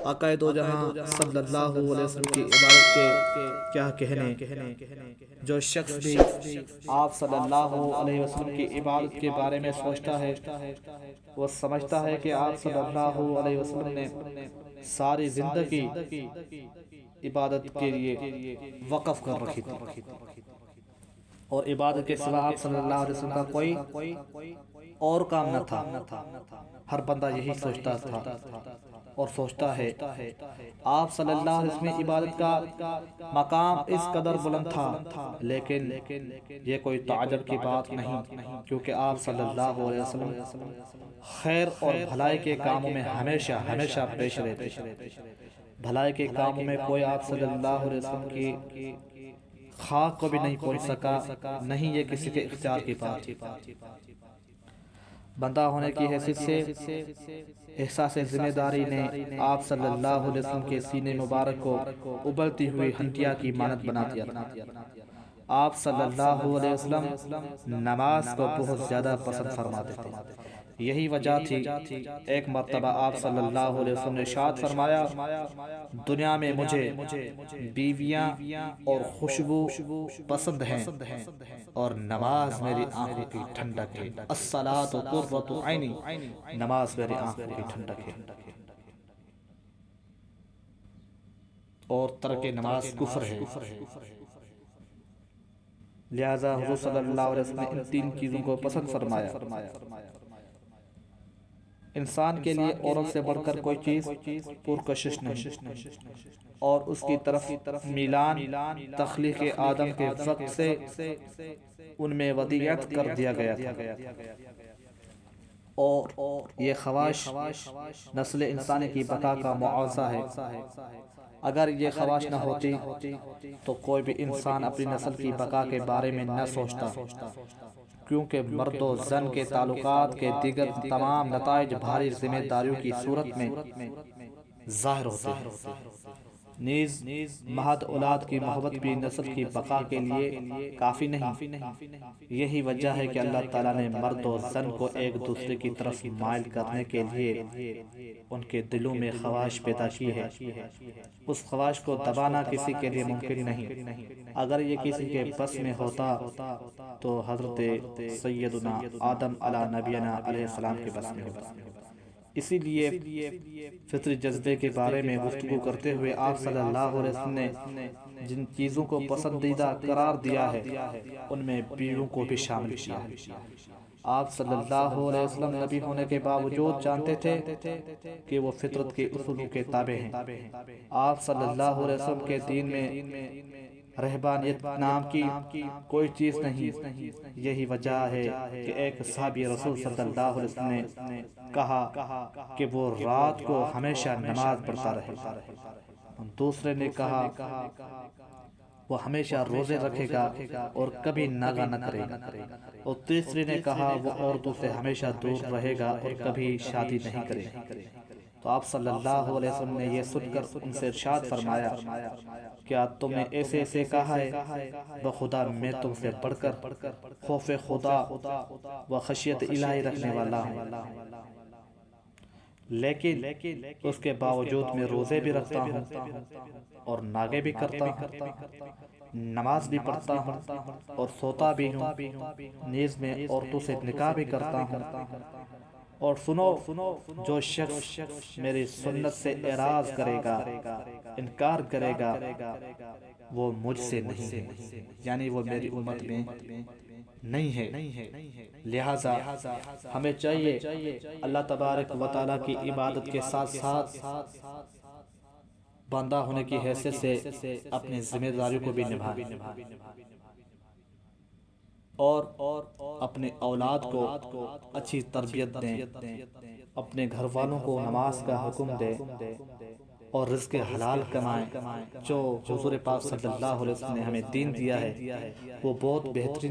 آقائے دو جہاں صلی اللہ علیہ وسلم کی عبادت کے کیا کہنے، جو شخص بھی آپ صلی اللہ علیہ وسلم کی عبادت کے بارے میں سوچتا ہے وہ سمجھتا ہے کہ آپ صلی اللہ علیہ وسلم نے ساری زندگی عبادت کے لیے وقف کر رکھی تھی، اور عبادت کے سوا آپ صلی اللہ علیہ وسلم کا کوئی اور کام نہ تھا۔ ہر بندہ یہی سوچتا تھا اور سوچتا ہے۔ آپ صلی اللہ علیہ وسلم کی عبادت کا مقام اس قدر بلند تھا، لیکن یہ کوئی تعجب کی بات نہیں، کیونکہ آپ صلی اللہ علیہ وسلم خیر اور بھلائی کے کاموں میں ہمیشہ پیش رہتے۔ بھلائی کے کاموں میں کوئی آپ صلی اللہ علیہ وسلم کی خاک کو بھی نہیں پہنچ سکا، نہیں یہ کسی کے اختیار کی بات تھی۔ بندہ ہونے کی حیثیت سے احساس ذمہ داری نے آپ صلی اللہ علیہ وسلم کے سینے مبارک کو ابلتی ہوئی ہنڈیا کی مانند بنا دیا تھا۔ آپ صلی اللہ علیہ وسلم نماز کو بہت زیادہ پسند فرماتے تھے، یہی وجہ تھی ایک مرتبہ آپ صلی اللہ علیہ وسلم نے ارشاد فرمایا، دنیا میں مجھے بیویاں اور خوشبو پسند ہیں اور نماز میری آنکھوں کی ٹھنڈک ہے۔ الصلاۃ قرۃ عینی، نماز میری آنکھوں کی ٹھنڈک ہے، اور ترک نماز کفر ہے۔ لہذا حضور صلی اللہ علیہ وسلم نے ان تین چیزوں کو پسند فرمایا۔ انسان کے لیے عورت سے بڑھ کر کوئی چیز پرکشش نہیں، اور اس کی طرف میلان تخلیق آدم کے وقت سے ان میں ودیعت کر دیا گیا تھا، اور یہ خواہش نسل انسانی کی بقا کا معاوضہ ہے۔ اگر یہ خواہش نہ ہوتی تو کوئی بھی انسان اپنی نسل کی بقا کے بارے میں نہ سوچتا، کیونکہ مرد و زن کے تعلقات کے دیگر تمام نتائج بھاری ذمہ داریوں کی صورت میں ظاہر ہوتے ہیں۔ نیز مہد اولاد کی محبت بھی نسل کی بقا کے لیے کافی نہیں۔ یہی وجہ ہے کہ اللہ تعالیٰ نے مرد و زن کو ایک دوسرے کی طرف مائل کرنے کے لیے ان کے دلوں میں خواہش پیدا کی ہے۔ اس خواہش کو دبانا کسی کے لیے ممکن نہیں۔ اگر یہ کسی کے بس میں ہوتا تو حضرت سیدنا آدم علیہ نبینا علیہ السلام کے بس میں ہوتا۔ اسی لیے فطری جذبے کے بارے میں گفتگو کرتے ہوئے آپ صلی اللہ علیہ وسلم نے جن چیزوں کو پسندیدہ قرار دیا ہے ان میں بیویوں کو بھی شامل کیا ہے۔ آپ صلی اللہ علیہ وسلم نبی ہونے کے باوجود جانتے تھے کہ وہ فطرت کے اصولوں کے تابع ہیں۔ آپ صلی اللہ علیہ وسلم کے دین میں رہبانیت نام کی کوئی چیز نہیں۔ یہی وجہ ہے کہ ایک صحابی رسول صلی اللہ علیہ وسلم نے کہا کہ وہ رات کو ہمیشہ نماز پڑھتا رہے، دوسرے نے کہا وہ ہمیشہ روزے رکھے گا اور کبھی ناغہ نہ کرے گا، اور تیسرے نے کہا وہ عورتوں سے ہمیشہ دور رہے گا اور کبھی شادی نہیں کرے گا۔ تو آپ صلی اللہ علیہ وسلم نے یہ سن کر ان سے ارشاد فرمایا، کیا تم نے ایسے کہا ہے؟ بخدا میں تم سے بڑھ کر خوف خدا و خشیت الہی رکھنے والا ہوں، لیکن اس کے باوجود میں روزے بھی رکھتا ہوں اور ناگے بھی کرتا ہوں، نماز بھی پڑھتا ہوں اور سوتا بھی ہوں، نیز میں عورتوں سے نکاح بھی کرتا ہوں۔ اور سنو، جو شخص میری سنت سے اعراض کرے گا، انکار کرے گا، وہ مجھ سے نہیں ہے، یعنی وہ میری امت میں نہیں ہے۔ لہٰذا ہمیں چاہیے اللہ تبارک و تعالیٰ کی عبادت کے ساتھ ساتھ بندہ ہونے کی حیثیت سے اپنی ذمہ داریوں کو بھی نبھائیں، اور اپنے اولاد کو اچھی تربیت دیں، اپنے گھر والوں کو نماز کا حکم دیں، اور رزق حلال کمائیں۔ جو حضور پاک صلی اللہ علیہ وسلم نے ہمیں دین دیا ہے وہ بہت بہترین